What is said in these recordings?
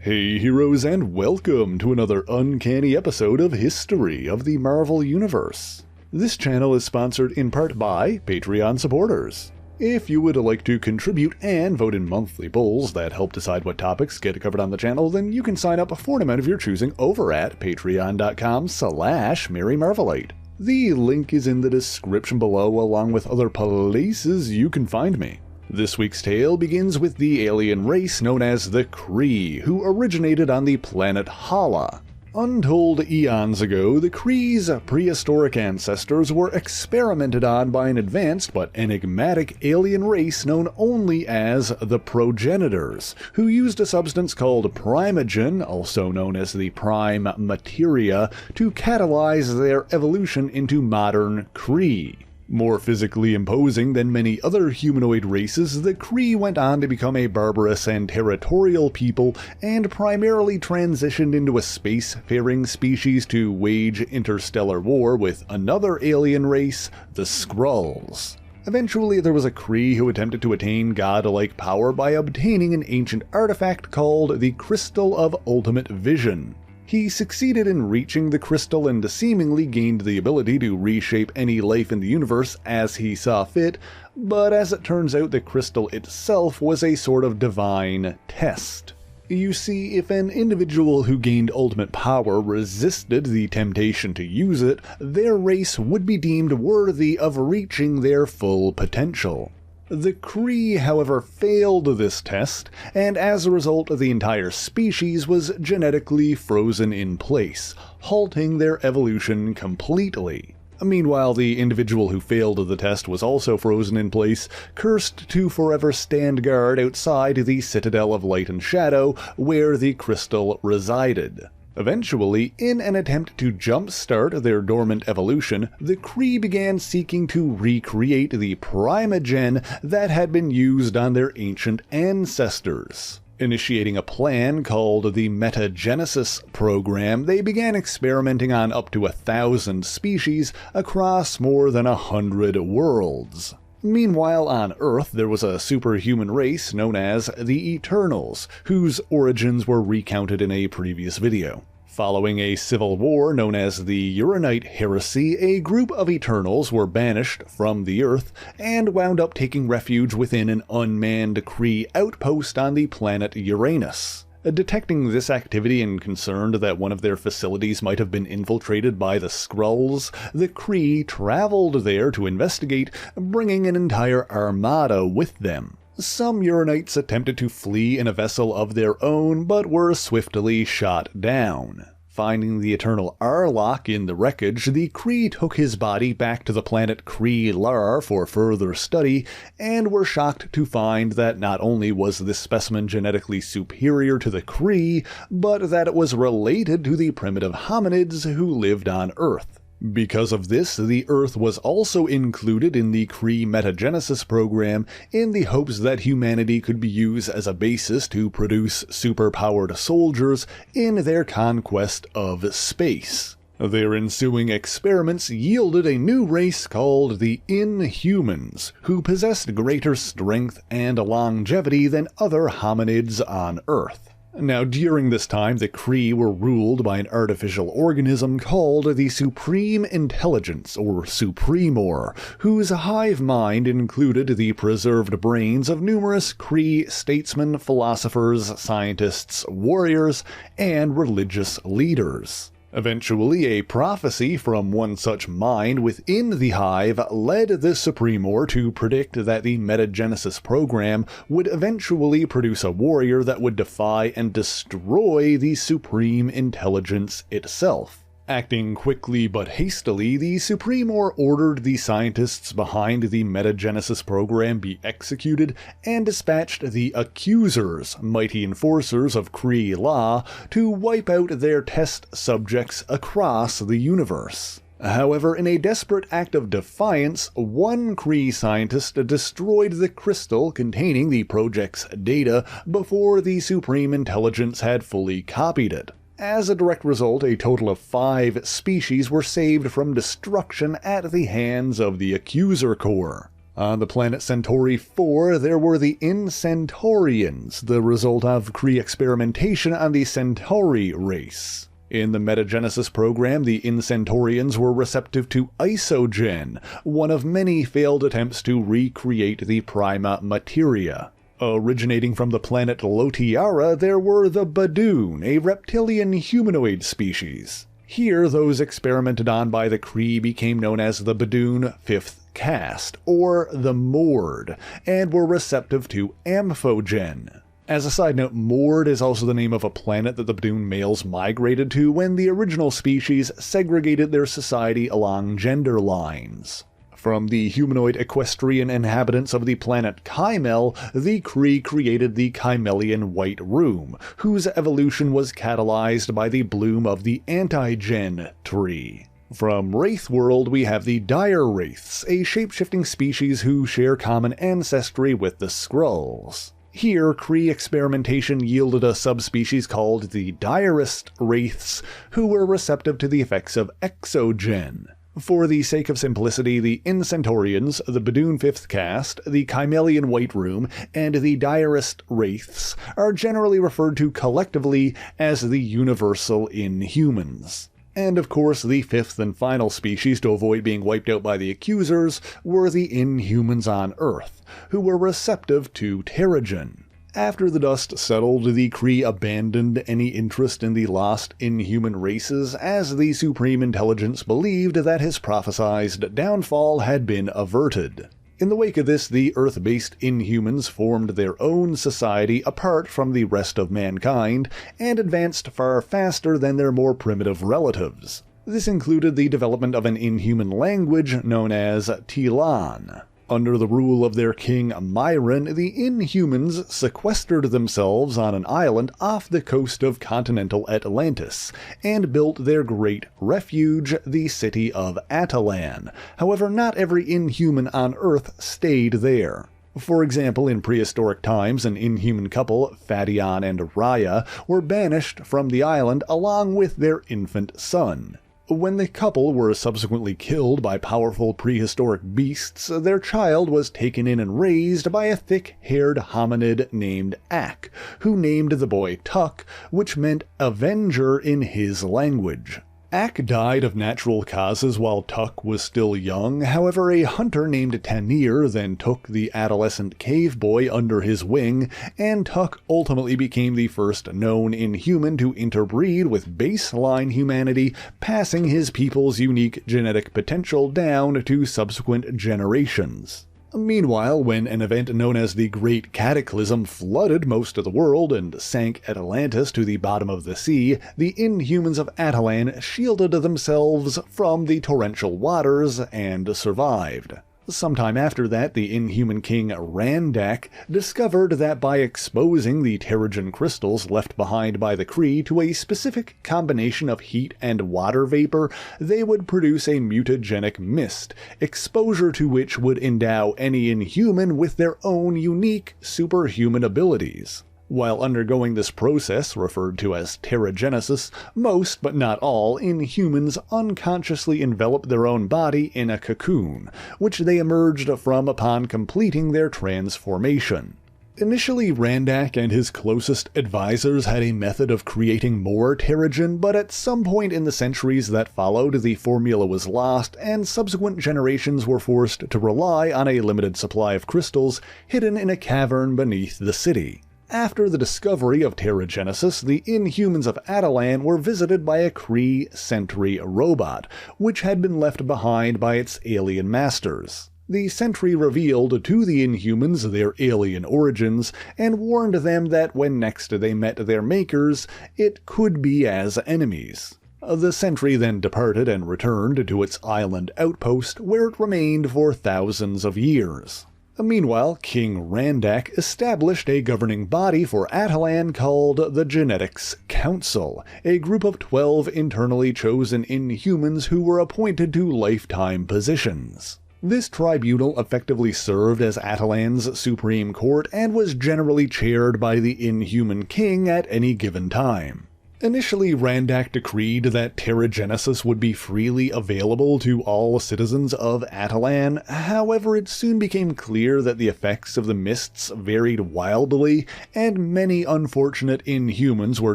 Hey heroes, and welcome to another uncanny episode of History of the Marvel Universe. This channel is sponsored in part by Patreon supporters. If you would like to contribute and vote in monthly polls that help decide what topics get covered on the channel, then you can sign up for an amount of your choosing over at patreon.com/MaryMarvelite. The link is in the description below, along with other places you can find me. This week's tale begins with the alien race known as the Kree, who originated on the planet Hala. Untold eons ago, the Kree's prehistoric ancestors were experimented on by an advanced but enigmatic alien race known only as the Progenitors, who used a substance called Primagen, also known as the Prime Materia, to catalyze their evolution into modern Kree. More physically imposing than many other humanoid races, the Kree went on to become a barbarous and territorial people, and primarily transitioned into a spacefaring species to wage interstellar war with another alien race, the Skrulls. Eventually, there was a Kree who attempted to attain godlike power by obtaining an ancient artifact called the Crystal of Ultimate Vision. He succeeded in reaching the crystal and seemingly gained the ability to reshape any life in the universe as he saw fit, but as it turns out, the crystal itself was a sort of divine test. You see, if an individual who gained ultimate power resisted the temptation to use it, their race would be deemed worthy of reaching their full potential. The Kree, however, failed this test, and as a result, the entire species was genetically frozen in place, halting their evolution completely. Meanwhile, the individual who failed the test was also frozen in place, cursed to forever stand guard outside the Citadel of Light and Shadow, where the crystal resided. Eventually, in an attempt to jumpstart their dormant evolution, the Kree began seeking to recreate the Primagen that had been used on their ancient ancestors. Initiating a plan called the Metagenesis Program, they began experimenting on up to 1,000 species across more than 100 worlds. Meanwhile, on Earth, there was a superhuman race known as the Eternals, whose origins were recounted in a previous video. Following a civil war known as the Uranite Heresy, a group of Eternals were banished from the Earth and wound up taking refuge within an unmanned Kree outpost on the planet Uranus. Detecting this activity and concerned that one of their facilities might have been infiltrated by the Skrulls, the Kree traveled there to investigate, bringing an entire armada with them. Some Uranites attempted to flee in a vessel of their own, but were swiftly shot down. Finding the Eternal Arlok in the wreckage, the Kree took his body back to the planet Kree-Lar for further study, and were shocked to find that not only was this specimen genetically superior to the Kree, but that it was related to the primitive hominids who lived on Earth. Because of this, the Earth was also included in the Kree Metagenesis Program in the hopes that humanity could be used as a basis to produce superpowered soldiers in their conquest of space. Their ensuing experiments yielded a new race called the Inhumans, who possessed greater strength and longevity than other hominids on Earth. Now, during this time, the Kree were ruled by an artificial organism called the Supreme Intelligence, or Supremor, whose hive mind included the preserved brains of numerous Kree statesmen, philosophers, scientists, warriors, and religious leaders. Eventually, a prophecy from one such mind within the hive led the Supremor to predict that the Metagenesis Program would eventually produce a warrior that would defy and destroy the Supreme Intelligence itself. Acting quickly but hastily, the Supremor ordered the scientists behind the Metagenesis Program be executed and dispatched the Accusers, mighty enforcers of Kree law, to wipe out their test subjects across the universe. However, in a desperate act of defiance, one Kree scientist destroyed the crystal containing the project's data before the Supreme Intelligence had fully copied it. As a direct result, a total of 5 species were saved from destruction at the hands of the Accuser Corps. On the planet Centauri 4, there were the Incentaurians, the result of Kree experimentation on the Centauri race. In the Metagenesis Program, the Incentaurians were receptive to isogen, one of many failed attempts to recreate the prima materia. Originating from the planet Lotiara, there were the Badoon, a reptilian humanoid species. Here, those experimented on by the Kree became known as the Badoon Fifth Caste, or the Mord, and were receptive to amphogen. As a side note, Mord is also the name of a planet that the Badoon males migrated to when the original species segregated their society along gender lines. From the humanoid equestrian inhabitants of the planet Kymel, the Kree created the Kymelian White Room, whose evolution was catalyzed by the bloom of the Antigen tree. From Wraith World, we have the Dire Wraiths, a shape-shifting species who share common ancestry with the Skrulls. Here, Kree experimentation yielded a subspecies called the Direst Wraiths, who were receptive to the effects of exogen. For the sake of simplicity, the Incentaurians, the Badoon Fifth Caste, the Kymelian White Room, and the Direst Wraiths are generally referred to collectively as the Universal Inhumans. And of course, the fifth and final species to avoid being wiped out by the Accusers were the Inhumans on Earth, who were receptive to Terrigen. After the dust settled, the Kree abandoned any interest in the lost Inhuman races, as the Supreme Intelligence believed that his prophesied downfall had been averted. In the wake of this, the Earth-based Inhumans formed their own society apart from the rest of mankind, and advanced far faster than their more primitive relatives. This included the development of an Inhuman language known as Attilan. Under the rule of their king Myron, the Inhumans sequestered themselves on an island off the coast of continental Atlantis, and built their great refuge, the city of Attilan. However, not every Inhuman on Earth stayed there. For example, in prehistoric times, an Inhuman couple, Fadion and Raya, were banished from the island along with their infant son. When the couple were subsequently killed by powerful prehistoric beasts, their child was taken in and raised by a thick-haired hominid named Ak, who named the boy Tuk, which meant Avenger in his language. Ak died of natural causes while Tuk was still young. However, a hunter named Tanir then took the adolescent cave boy under his wing, and Tuk ultimately became the first known Inhuman to interbreed with baseline humanity, passing his people's unique genetic potential down to subsequent generations. Meanwhile, when an event known as the Great Cataclysm flooded most of the world and sank Atlantis to the bottom of the sea, the Inhumans of Attilan shielded themselves from the torrential waters and survived. Sometime after that, the Inhuman king Randac discovered that by exposing the Terrigen crystals left behind by the Kree to a specific combination of heat and water vapor, they would produce a mutagenic mist, exposure to which would endow any Inhuman with their own unique superhuman abilities. While undergoing this process, referred to as Terrigenesis, most, but not all, Inhumans unconsciously envelop their own body in a cocoon, which they emerged from upon completing their transformation. Initially, Randac and his closest advisors had a method of creating more Terrigen, but at some point in the centuries that followed, the formula was lost, and subsequent generations were forced to rely on a limited supply of crystals hidden in a cavern beneath the city. After the discovery of Terrigenesis, the Inhumans of Attilan were visited by a Kree sentry robot, which had been left behind by its alien masters. The sentry revealed to the Inhumans their alien origins, and warned them that when next they met their makers, it could be as enemies. The sentry then departed and returned to its island outpost, where it remained for thousands of years. Meanwhile, King Randac established a governing body for Attilan called the Genetics Council, a group of 12 internally chosen Inhumans who were appointed to lifetime positions. This tribunal effectively served as Attilan's supreme court and was generally chaired by the Inhuman king at any given time. Initially, Randac decreed that Terrigenesis would be freely available to all citizens of Attilan. However, it soon became clear that the effects of the mists varied wildly, and many unfortunate Inhumans were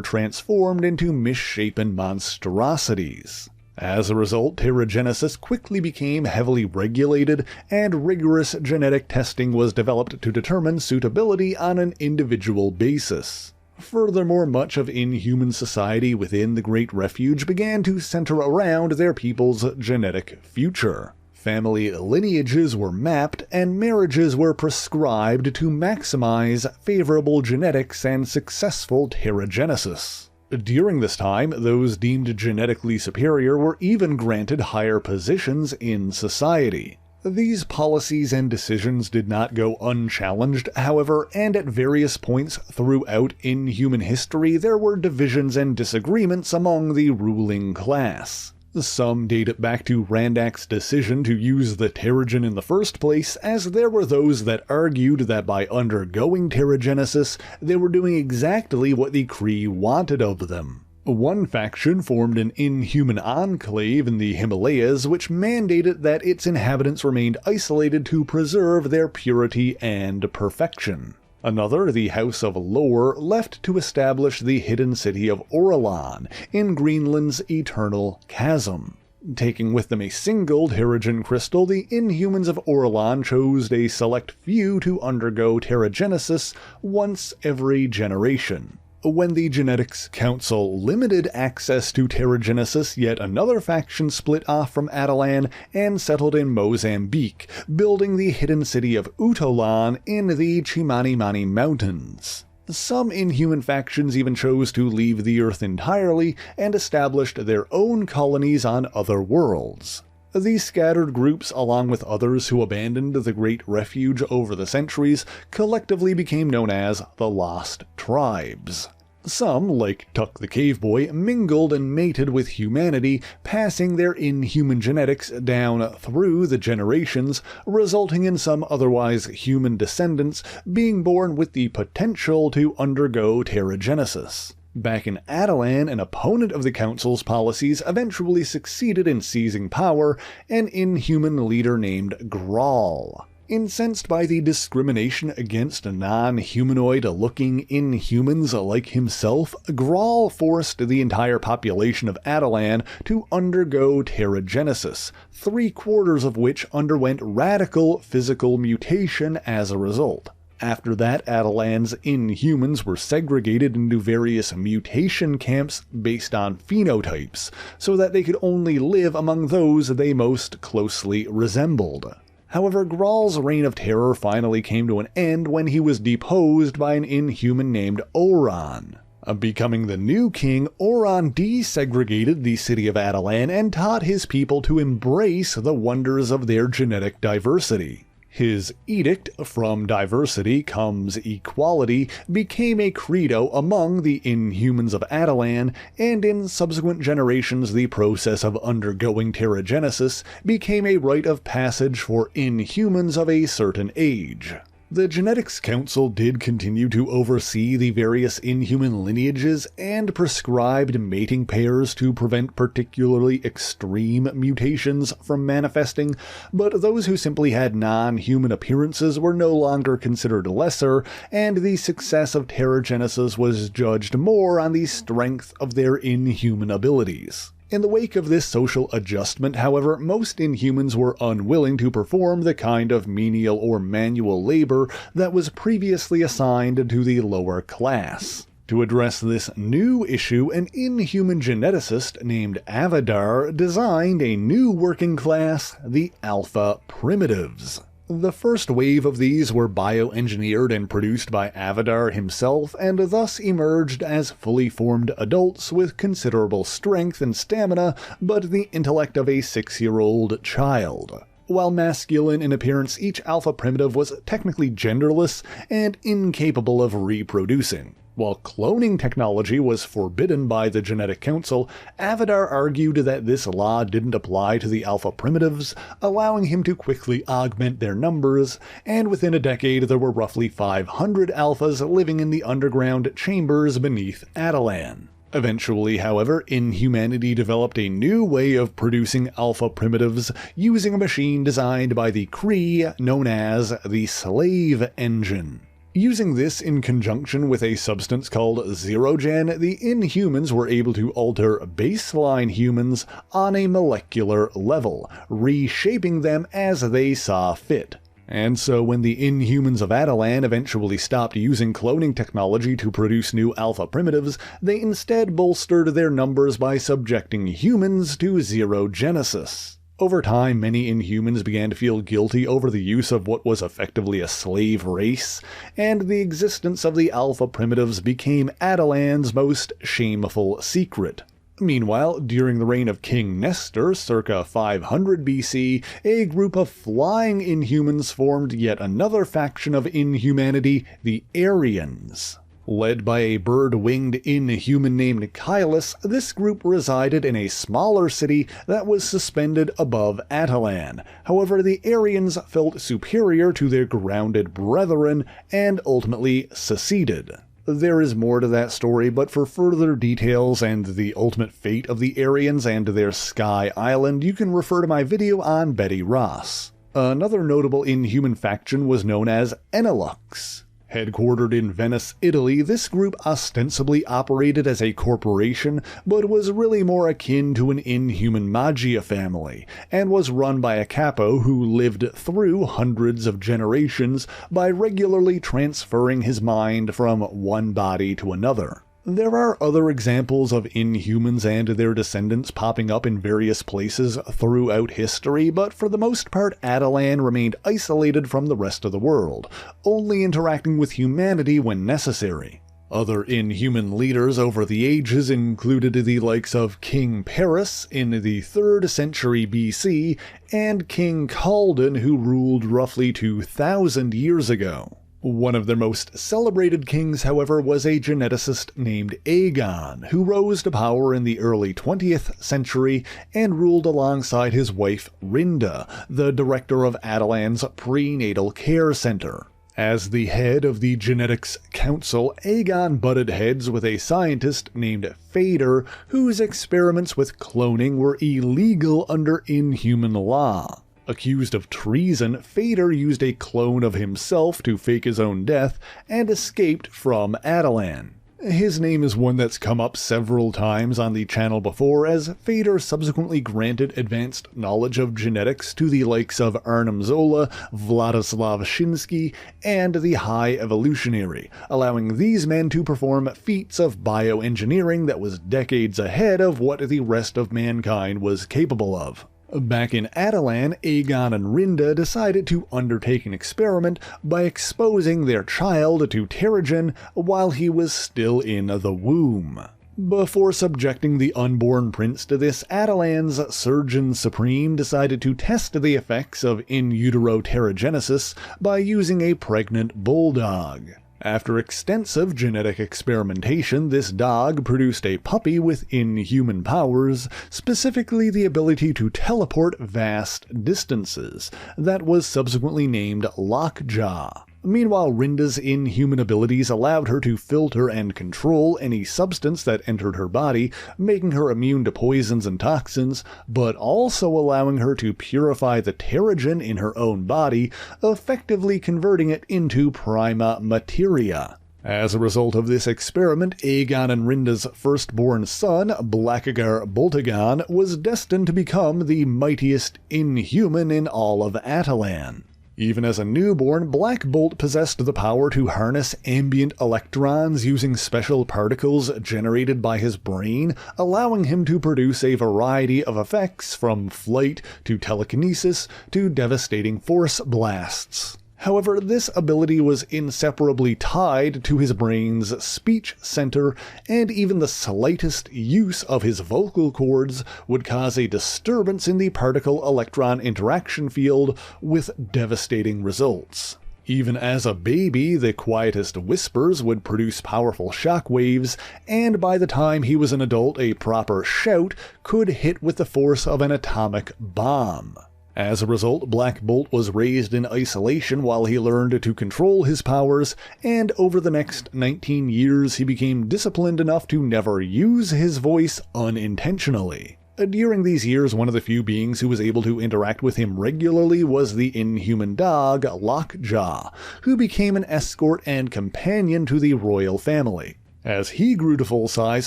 transformed into misshapen monstrosities. As a result, Terrigenesis quickly became heavily regulated, and rigorous genetic testing was developed to determine suitability on an individual basis. Furthermore, much of Inhuman society within the Great Refuge began to center around their people's genetic future. Family lineages were mapped, and marriages were prescribed to maximize favorable genetics and successful Terrigenesis. During this time, those deemed genetically superior were even granted higher positions in society. These policies and decisions did not go unchallenged, however, and at various points throughout Inhuman history there were divisions and disagreements among the ruling class. Some date it back to Randac's decision to use the Terrigen in the first place, as there were those that argued that by undergoing Terrigenesis, they were doing exactly what the Kree wanted of them. One faction formed an Inhuman enclave in the Himalayas which mandated that its inhabitants remained isolated to preserve their purity and perfection. Another, the House of Lore, left to establish the hidden city of Oron in Greenland's Eternal Chasm. Taking with them a single Terrigen crystal, the Inhumans of Oron chose a select few to undergo Terrigenesis once every generation. When the Genetics Council limited access to Terrigenesis, yet another faction split off from Attilan and settled in Mozambique, building the hidden city of Utolan in the Chimanimani Mountains. Some Inhuman factions even chose to leave the Earth entirely and established their own colonies on other worlds. These scattered groups, along with others who abandoned the Great Refuge over the centuries, collectively became known as the Lost Tribes. Some, like Tuk the Caveboy, mingled and mated with humanity, passing their Inhuman genetics down through the generations, resulting in some otherwise human descendants being born with the potential to undergo Terrigenesis. Back in Attilan, an opponent of the Council's policies eventually succeeded in seizing power, an Inhuman leader named Grawl. Incensed by the discrimination against non-humanoid-looking Inhumans like himself, Grawl forced the entire population of Attilan to undergo Terrigenesis, 3/4 of which underwent radical physical mutation as a result. After that, Attilan's Inhumans were segregated into various mutation camps based on phenotypes, so that they could only live among those they most closely resembled. However, Grawl's reign of terror finally came to an end when he was deposed by an Inhuman named Oron. Becoming the new king, Oron desegregated the city of Attilan and taught his people to embrace the wonders of their genetic diversity. His edict, "From diversity comes equality," became a credo among the Inhumans of Attilan, and in subsequent generations the process of undergoing Terrigenesis became a rite of passage for Inhumans of a certain age. The Genetics Council did continue to oversee the various Inhuman lineages and prescribed mating pairs to prevent particularly extreme mutations from manifesting, but those who simply had non-human appearances were no longer considered lesser, and the success of Terrigenesis was judged more on the strength of their Inhuman abilities. In the wake of this social adjustment, however, most Inhumans were unwilling to perform the kind of menial or manual labor that was previously assigned to the lower class. To address this new issue, an Inhuman geneticist named Avadar designed a new working class, the Alpha Primitives. The first wave of these were bioengineered and produced by Avadar himself, and thus emerged as fully formed adults with considerable strength and stamina, but the intellect of a 6-year-old child. While masculine in appearance, each alpha primitive was technically genderless and incapable of reproducing. While cloning technology was forbidden by the Genetic Council, Avadar argued that this law didn't apply to the alpha primitives, allowing him to quickly augment their numbers, and within a decade there were roughly 500 alphas living in the underground chambers beneath Attilan. Eventually, however, Inhumanity developed a new way of producing alpha primitives using a machine designed by the Kree known as the Slave Engine. Using this in conjunction with a substance called Zerogen, the Inhumans were able to alter baseline humans on a molecular level, reshaping them as they saw fit. And so when the Inhumans of Attilan eventually stopped using cloning technology to produce new alpha primitives, they instead bolstered their numbers by subjecting humans to Zerogenesis. Over time, many Inhumans began to feel guilty over the use of what was effectively a slave race, and the existence of the alpha primitives became Attilan's most shameful secret. Meanwhile, during the reign of King Nestor, circa 500 BC, a group of flying Inhumans formed yet another faction of Inhumanity, the Aryans. Led by a bird-winged Inhuman named Kylus, this group resided in a smaller city that was suspended above Attilan. However, the Aryans felt superior to their grounded brethren and ultimately seceded. There is more to that story, but for further details and the ultimate fate of the Aryans and their Sky Island, you can refer to my video on Betty Ross. Another notable Inhuman faction was known as Enelux. Headquartered in Venice, Italy, this group ostensibly operated as a corporation, but was really more akin to an Inhuman Magia family, and was run by a capo who lived through hundreds of generations by regularly transferring his mind from one body to another. There are other examples of Inhumans and their descendants popping up in various places throughout history, but for the most part Attilan remained isolated from the rest of the world, only interacting with humanity when necessary. Other Inhuman leaders over the ages included the likes of King Paris in the 3rd century BC and King Kaldin, who ruled roughly 2,000 years ago. One of their most celebrated kings, however, was a geneticist named Aegon, who rose to power in the early 20th century and ruled alongside his wife Rinda, the director of Attilan's prenatal care center. As the head of the Genetics Council, Aegon butted heads with a scientist named Fader, whose experiments with cloning were illegal under Inhuman law. Accused of treason, Fader used a clone of himself to fake his own death and escaped from Attilan. His name is one that's come up several times on the channel before, as Fader subsequently granted advanced knowledge of genetics to the likes of Arnim Zola, Vladislav Shinsky, and the High Evolutionary, allowing these men to perform feats of bioengineering that was decades ahead of what the rest of mankind was capable of. Back in Attilan, Aegon and Rinda decided to undertake an experiment by exposing their child to Terrigen while he was still in the womb. Before subjecting the unborn prince to this, Attilan's Surgeon Supreme decided to test the effects of in utero Terrigenesis by using a pregnant bulldog. After extensive genetic experimentation, this dog produced a puppy with Inhuman powers, specifically the ability to teleport vast distances, that was subsequently named Lockjaw. Meanwhile, Rinda's Inhuman abilities allowed her to filter and control any substance that entered her body, making her immune to poisons and toxins, but also allowing her to purify the Terrigen in her own body, effectively converting it into prima materia. As a result of this experiment, Aegon and Rinda's firstborn son, Blackagar Boltagon, was destined to become the mightiest Inhuman in all of Attilan. Even as a newborn, Black Bolt possessed the power to harness ambient electrons using special particles generated by his brain, allowing him to produce a variety of effects from flight to telekinesis to devastating force blasts. However, this ability was inseparably tied to his brain's speech center, and even the slightest use of his vocal cords would cause a disturbance in the particle-electron interaction field with devastating results. Even as a baby, the quietest whispers would produce powerful shock waves, and by the time he was an adult, a proper shout could hit with the force of an atomic bomb. As a result, Black Bolt was raised in isolation while he learned to control his powers, and over the next 19 years he became disciplined enough to never use his voice unintentionally. During these years, one of the few beings who was able to interact with him regularly was the Inhuman dog, Lockjaw, who became an escort and companion to the royal family. As he grew to full size,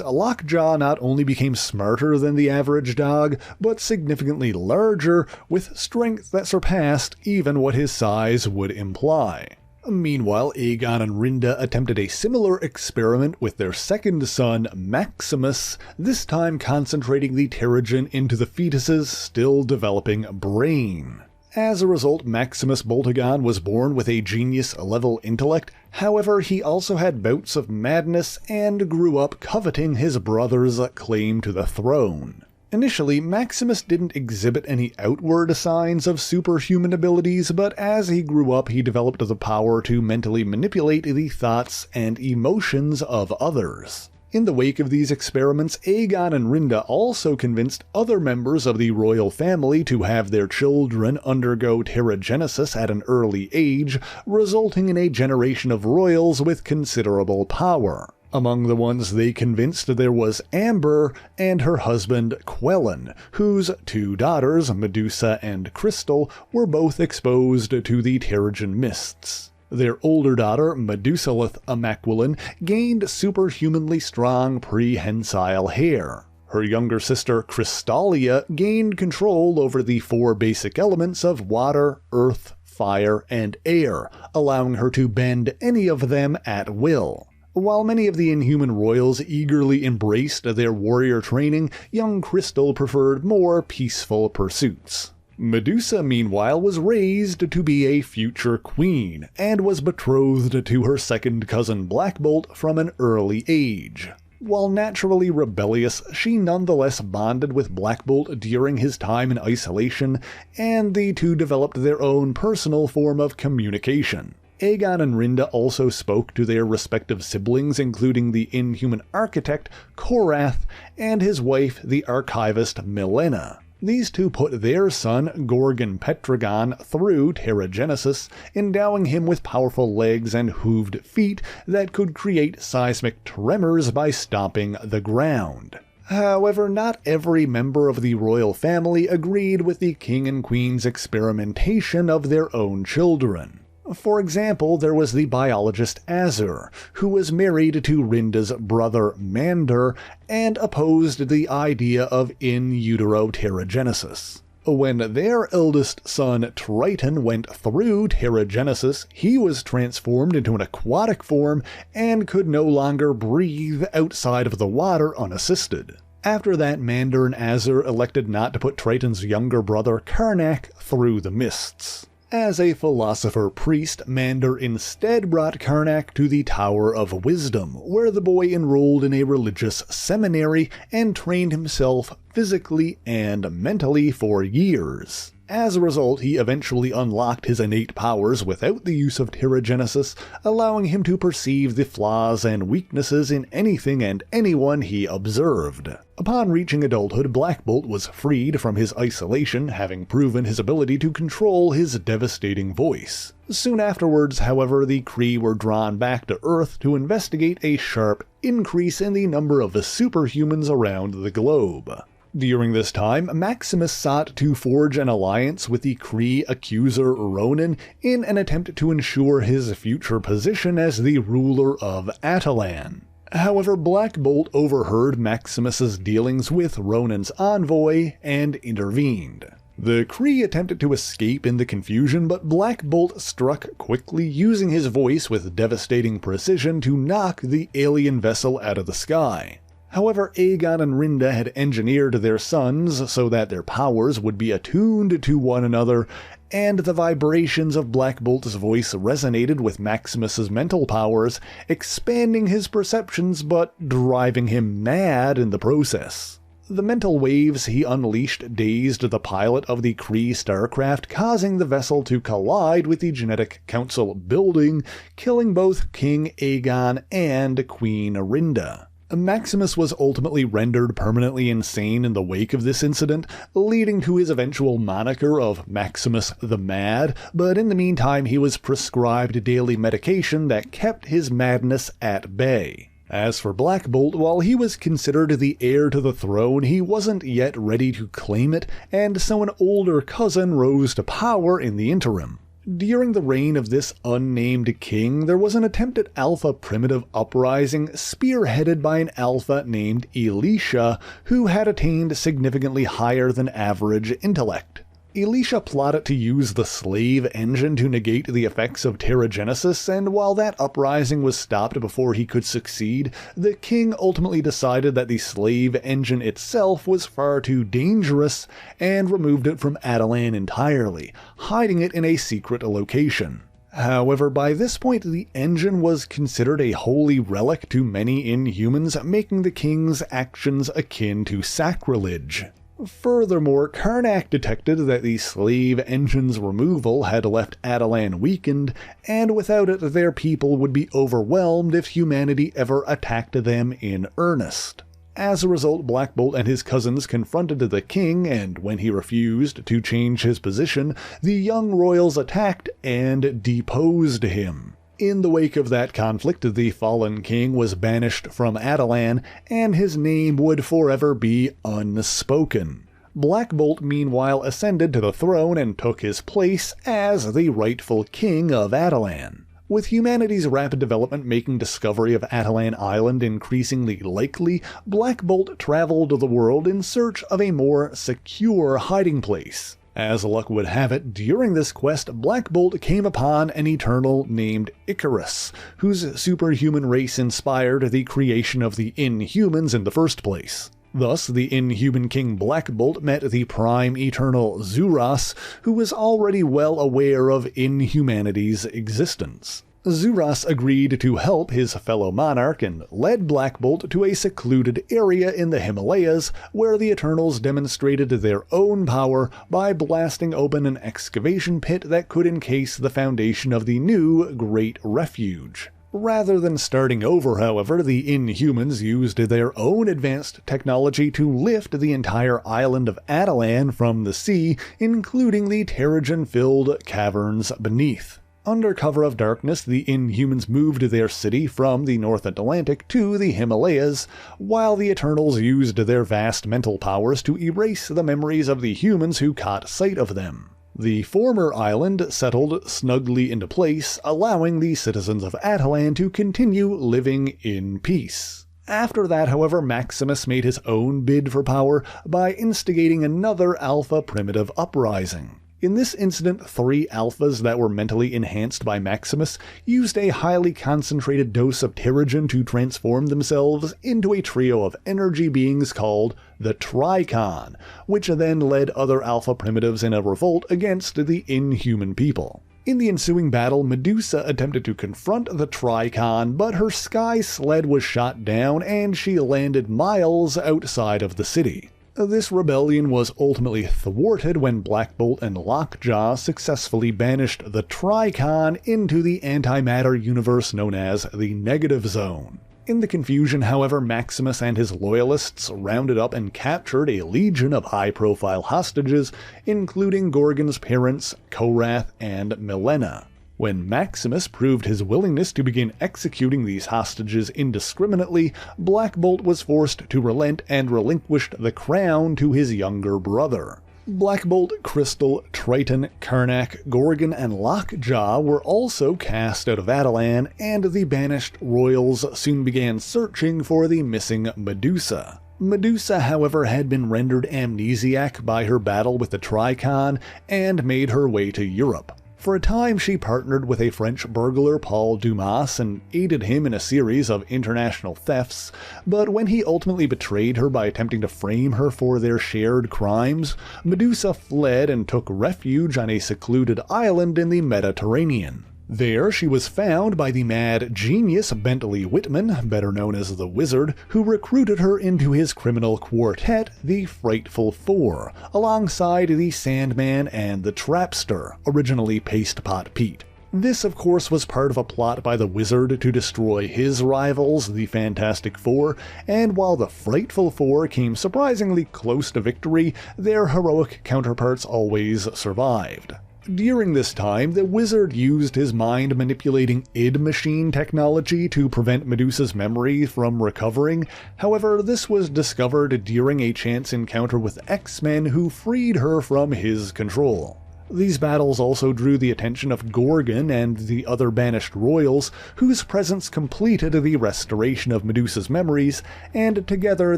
Lockjaw not only became smarter than the average dog, but significantly larger, with strength that surpassed even what his size would imply. Meanwhile, Aegon and Rinda attempted a similar experiment with their second son, Maximus, this time concentrating the Terrigen into the fetus's still developing brain. As a result, Maximus Boltagon was born with a genius-level intellect. However, he also had bouts of madness and grew up coveting his brother's claim to the throne. Initially, Maximus didn't exhibit any outward signs of superhuman abilities, but as he grew up, he developed the power to mentally manipulate the thoughts and emotions of others. In the wake of these experiments, Aegon and Rinda also convinced other members of the royal family to have their children undergo Terrigenesis at an early age, resulting in a generation of royals with considerable power. Among the ones they convinced there was Amber and her husband Quellan, whose two daughters, Medusa and Crystal, were both exposed to the Terrigen mists. Their older daughter, Medusalith Amaquilin, gained superhumanly strong prehensile hair. Her younger sister, Crystalia, gained control over the four basic elements of water, earth, fire, and air, allowing her to bend any of them at will. While many of the Inhuman royals eagerly embraced their warrior training, young Crystal preferred more peaceful pursuits. Medusa, meanwhile, was raised to be a future queen, and was betrothed to her second cousin Black Bolt from an early age. While naturally rebellious, she nonetheless bonded with Black Bolt during his time in isolation, and the two developed their own personal form of communication. Aegon and Rinda also spoke to their respective siblings, including the Inhuman architect, Korath, and his wife, the archivist, Milena. These two put their son, Gorgon Petragon, through Terrigenesis, endowing him with powerful legs and hooved feet that could create seismic tremors by stomping the ground. However, not every member of the royal family agreed with the king and queen's experimentation of their own children. For example, there was the biologist Azur, who was married to Rinda's brother Mander and opposed the idea of in utero Terrigenesis. When their eldest son Triton went through Terrigenesis, he was transformed into an aquatic form and could no longer breathe outside of the water unassisted. After that, Mander and Azur elected not to put Triton's younger brother Karnak through the mists. As a philosopher-priest, Mander instead brought Karnak to the Tower of Wisdom, where the boy enrolled in a religious seminary and trained himself physically and mentally for years. As a result, he eventually unlocked his innate powers without the use of Terrigenesis, allowing him to perceive the flaws and weaknesses in anything and anyone he observed. Upon reaching adulthood, Black Bolt was freed from his isolation, having proven his ability to control his devastating voice. Soon afterwards, however, the Kree were drawn back to Earth to investigate a sharp increase in the number of the superhumans around the globe. During this time, Maximus sought to forge an alliance with the Kree accuser Ronan in an attempt to ensure his future position as the ruler of Attilan. However, Black Bolt overheard Maximus's dealings with Ronan's envoy and intervened. The Kree attempted to escape in the confusion, but Black Bolt struck quickly, using his voice with devastating precision to knock the alien vessel out of the sky. However, Aegon and Rinda had engineered their sons so that their powers would be attuned to one another, and the vibrations of Black Bolt's voice resonated with Maximus's mental powers, expanding his perceptions but driving him mad in the process. The mental waves he unleashed dazed the pilot of the Kree starcraft, causing the vessel to collide with the Genetic Council building, killing both King Aegon and Queen Rinda. Maximus was ultimately rendered permanently insane in the wake of this incident, leading to his eventual moniker of Maximus the Mad, but in the meantime he was prescribed daily medication that kept his madness at bay. As for Black Bolt, while he was considered the heir to the throne, he wasn't yet ready to claim it, and so an older cousin rose to power in the interim. During the reign of this unnamed king, there was an attempted alpha primitive uprising spearheaded by an alpha named Elisha, who had attained significantly higher than average intellect. Elisha plotted to use the slave engine to negate the effects of Terrigenesis, and while that uprising was stopped before he could succeed, the king ultimately decided that the slave engine itself was far too dangerous and removed it from Attilan entirely, hiding it in a secret location. However, by this point the engine was considered a holy relic to many Inhumans, making the king's actions akin to sacrilege. Furthermore, Randac detected that the slave engine's removal had left Attilan weakened, and without it their people would be overwhelmed if humanity ever attacked them in earnest. As a result, Black Bolt and his cousins confronted the king, and when he refused to change his position, the young royals attacked and deposed him. In the wake of that conflict, the fallen king was banished from Attilan, and his name would forever be unspoken. Black Bolt meanwhile ascended to the throne and took his place as the rightful king of Attilan. With humanity's rapid development making discovery of Attilan Island increasingly likely, Black Bolt traveled the world in search of a more secure hiding place. As luck would have it, during this quest, Black Bolt came upon an Eternal named Icarus, whose superhuman race inspired the creation of the Inhumans in the first place. Thus, the Inhuman King Black Bolt met the Prime Eternal Zuras, who was already well aware of Inhumanity's existence. Zuras agreed to help his fellow monarch and led Black Bolt to a secluded area in the Himalayas where the Eternals demonstrated their own power by blasting open an excavation pit that could encase the foundation of the new Great Refuge. Rather than starting over, however, the Inhumans used their own advanced technology to lift the entire island of Attilan from the sea, including the Terrigen-filled caverns beneath. Under cover of darkness, the Inhumans moved their city from the North Atlantic to the Himalayas, while the Eternals used their vast mental powers to erase the memories of the humans who caught sight of them. The former island settled snugly into place, allowing the citizens of Attilan to continue living in peace. After that, however, Maximus made his own bid for power by instigating another alpha primitive uprising. In this incident, 3 alphas that were mentally enhanced by Maximus used a highly concentrated dose of Terrigen to transform themselves into a trio of energy beings called the Tricon, which then led other alpha primitives in a revolt against the Inhuman people. In the ensuing battle, Medusa attempted to confront the Tricon, but her sky sled was shot down and she landed miles outside of the city. This rebellion was ultimately thwarted when Black Bolt and Lockjaw successfully banished the Tricon into the antimatter universe known as the Negative Zone. In the confusion, however, Maximus and his loyalists rounded up and captured a legion of high-profile hostages, including Gorgon's parents, Korath, and Milena. When Maximus proved his willingness to begin executing these hostages indiscriminately, Black Bolt was forced to relent and relinquished the crown to his younger brother. Black Bolt, Crystal, Triton, Karnak, Gorgon, and Lockjaw were also cast out of Attilan, and the banished royals soon began searching for the missing Medusa. Medusa, however, had been rendered amnesiac by her battle with the Tricon and made her way to Europe. For a time, she partnered with a French burglar, Paul Dumas, and aided him in a series of international thefts, but when he ultimately betrayed her by attempting to frame her for their shared crimes, Medusa fled and took refuge on a secluded island in the Mediterranean. There, she was found by the mad genius Bentley Whitman, better known as the Wizard, who recruited her into his criminal quartet, the Frightful Four, alongside the Sandman and the Trapster, originally Pastepot Pete. This, of course, was part of a plot by the Wizard to destroy his rivals, the Fantastic Four, and while the Frightful Four came surprisingly close to victory, their heroic counterparts always survived. During this time, the Wizard used his mind-manipulating id machine technology to prevent Medusa's memory from recovering. However, this was discovered during a chance encounter with X-Men who freed her from his control. These battles also drew the attention of Gorgon and the other banished royals, whose presence completed the restoration of Medusa's memories, and together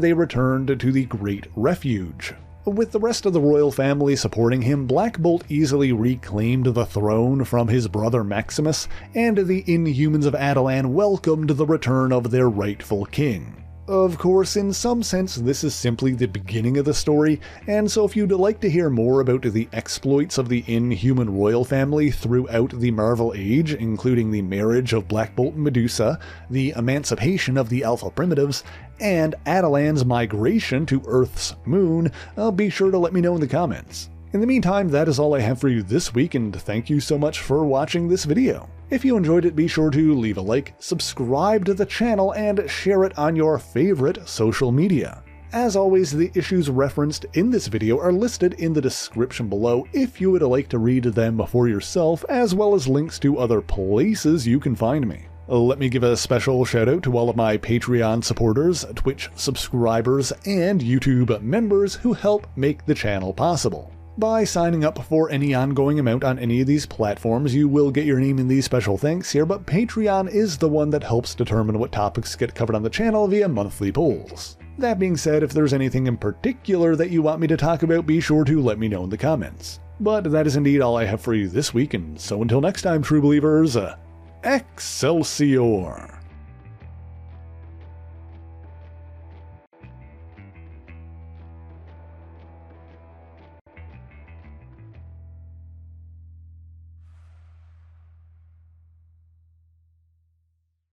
they returned to the Great Refuge. With the rest of the royal family supporting him, Black Bolt easily reclaimed the throne from his brother Maximus, and the Inhumans of Attilan welcomed the return of their rightful king. Of course, in some sense, this is simply the beginning of the story, and so if you'd like to hear more about the exploits of the Inhuman royal family throughout the Marvel Age, including the marriage of Black Bolt and Medusa, the emancipation of the Alpha Primitives, and Attilan's migration to Earth's moon, be sure to let me know in the comments. In the meantime, that is all I have for you this week, and thank you so much for watching this video. If you enjoyed it, be sure to leave a like, subscribe to the channel, and share it on your favorite social media. As always, the issues referenced in this video are listed in the description below if you would like to read them for yourself, as well as links to other places you can find me. Let me give a special shout out to all of my Patreon supporters, Twitch subscribers, and YouTube members who help make the channel possible. By signing up for any ongoing amount on any of these platforms, you will get your name in these special thanks here, but Patreon is the one that helps determine what topics get covered on the channel via monthly polls. That being said, if there's anything in particular that you want me to talk about, be sure to let me know in the comments. But that is indeed all I have for you this week, and so until next time, true believers, Excelsior!